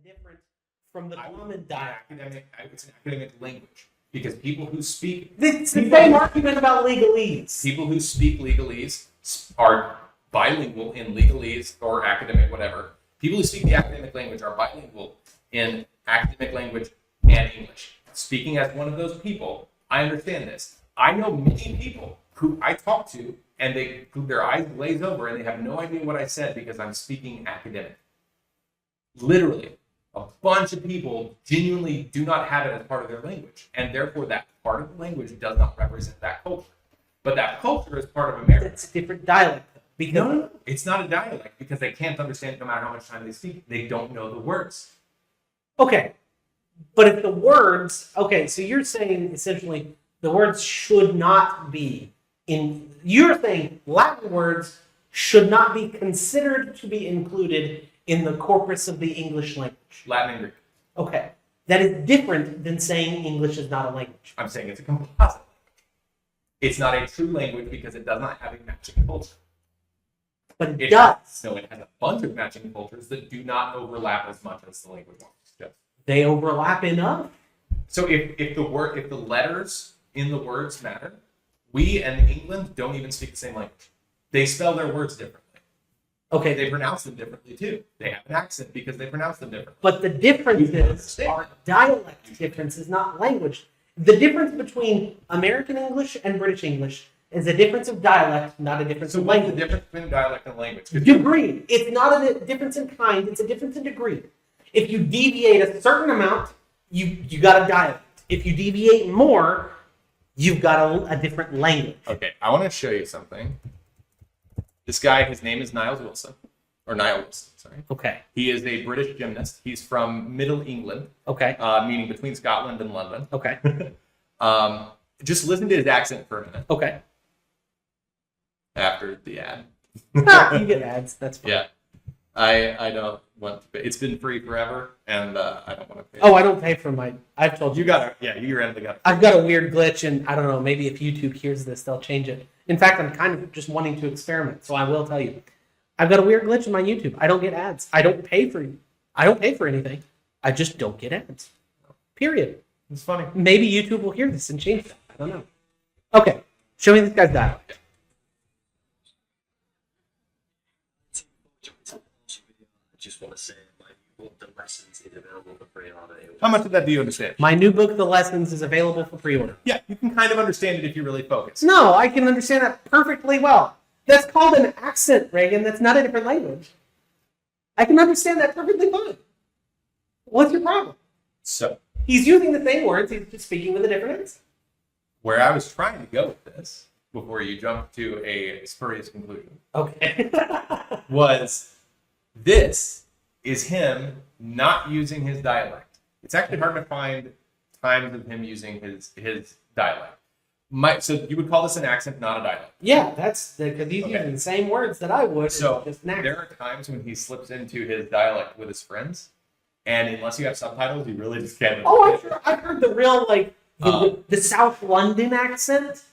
different from the common dialect? It's an academic language because people who speak It's the same argument about legalese. people who speak legalese are bilingual in legalese or academic whatever. People who speak the academic language are bilingual in academic language and English. Speaking as one of those people, I understand this. I know many people who I talk to and their eyes glaze over and they have no idea what I said because I'm speaking academic. Literally, a bunch of people genuinely do not have it as part of their language, and therefore that part of the language does not represent that culture. But that culture is part of America. It's a different dialect. Because No, it's not a dialect because they can't understand it no matter how much time they speak. They don't know the words. Okay, but if the words, okay, so you're saying essentially the words should not be in, you're saying Latin words should not be considered to be included in the corpus of the English language. Latin and Greek. Okay, that is different than saying English is not a language. I'm saying it's a composite language. It's not a true language because it does not have a matching culture. But it does. So it has a bunch of matching cultures that do not overlap as much as the language wants. They overlap enough. So if the letters in the words matter, we and England don't even speak the same language. They spell their words differently. Okay, They pronounce them differently too. They have an accent because they pronounce them differently. but the differences are dialect differences, not language. The difference between American English and British English is a difference of dialect, not a difference So of what's language. the difference between dialect and language? Degree. It's not a difference in kind, it's a difference in degree. If you deviate a certain amount, you got a dialect. If you deviate more, you've got a different language. Okay, I want to show you something. This guy, his name is Niall Wilson. Sorry. Okay. He is a British gymnast. He's from Middle England, Okay. meaning between Scotland and London. Okay. Just listen to his accent for a minute Okay. after the ad. You get ads. That's fine. Yeah. I don't want to pay. It's been free forever, and I don't want to pay. Oh, I don't pay for my. I've told you. You got it. Yeah, you randomly got it. I've got a weird glitch, and I don't know. Maybe if YouTube hears this, they'll change it. In fact, I'm kind of just wanting to experiment, so I will tell you. I've got a weird glitch in my YouTube. I don't get ads. I don't pay for anything. I just don't get ads. Period. It's funny. Maybe YouTube will hear this and change that. I don't know. Okay, show me this guy's dialect. Just want to say, the lessons is available for free on it. How much of that do you understand? My new book, The Lessons, is available for pre-order. Yeah, you can kind of understand it if you really focus. No, I can understand that perfectly well. That's called an accent, Reagan. That's not a different language. I can understand that perfectly fine. What's your problem? So, He's using the same words. He's just speaking with a different accent. where I was trying to go with this, before you jump to a spurious conclusion, Okay. was this is him not using his dialect. It's actually hard to find times of him using his dialect. So you would call this an accent, not a dialect. Yeah, that's because he's Okay. using the same words that I would. So just an accent. there are times when he slips into his dialect with his friends, and unless you have subtitles, you really just can't. Oh, I've heard the real the South London accent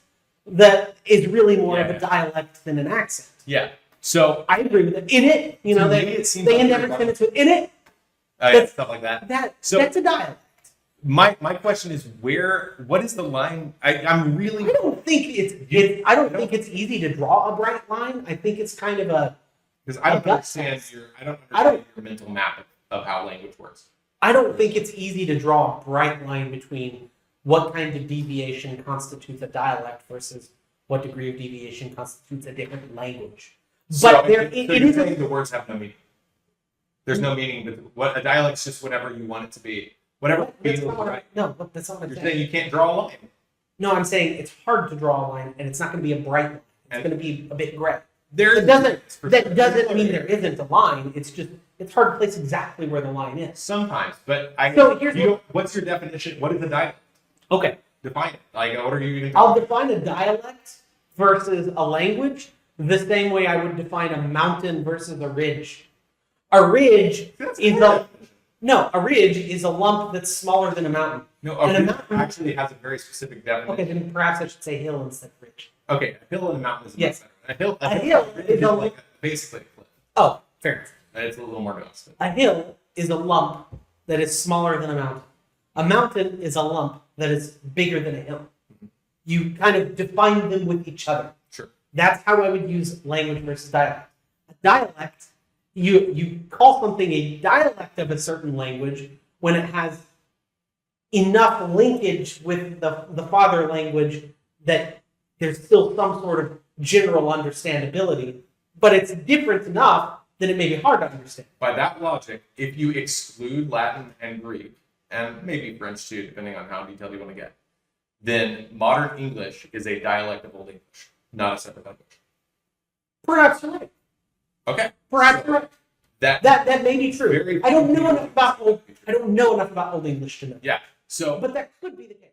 that is really more of a dialect than an accent. Yeah. So I agree with it. In it, you know, To me, they it seems they like end you're every talking- sentence with in it. stuff like that. That's So- a dialect. My question is what is the line? I'm really I don't think I don't think it's easy to draw a bright line. I think it's kind of a. because I don't gut understand sense. your mental map of how language works. I don't think it's easy to draw a bright line between what kind of deviation constitutes a dialect versus what degree of deviation constitutes a different language. But it you're is saying the words have no meaning. There's no meaning. What a dialect's just whatever you want it to be. Whatever That's feels not what right. no, that's not what I'm You're saying. saying you can't draw a line. No, I'm saying it's hard to draw a line, and it's not going to be a bright line. It's And- going to be a bit gray. That That doesn't mean there isn't a line. It's just it's hard to place exactly where the line is. Sometimes, but what's your definition? What is a dialect? Okay, Define it. Like, what are you even? I'll define a dialect versus a language the same way I would define a mountain versus a ridge. A ridge is a ridge is a lump that's smaller than a mountain. No, and a a ridge mountain- actually has a very specific definition. Okay, then perhaps I should say hill instead of ridge. Okay, a hill and a mountain is Yes. much better. A hill is like basically a cliff. Oh, fair enough. It's a little more nuanced. A hill is a lump that is smaller than a mountain. A mountain is a lump that is bigger than a hill. You kind of define them with each other. Sure. That's how I would use language versus dialect. A dialect, you call something a dialect of a certain language when it has enough linkage with the father language that there's still some sort of general understandability, but it's different enough that it may be hard to understand. By that logic, if you exclude Latin and Greek, and maybe French too, depending on how detailed you want to get, then modern English is a dialect of Old English, not a separate language. Perhaps you're right. Okay. Perhaps you're right. That may be true. Very- I don't know enough about Old English to know. Yeah. So But that could be the case.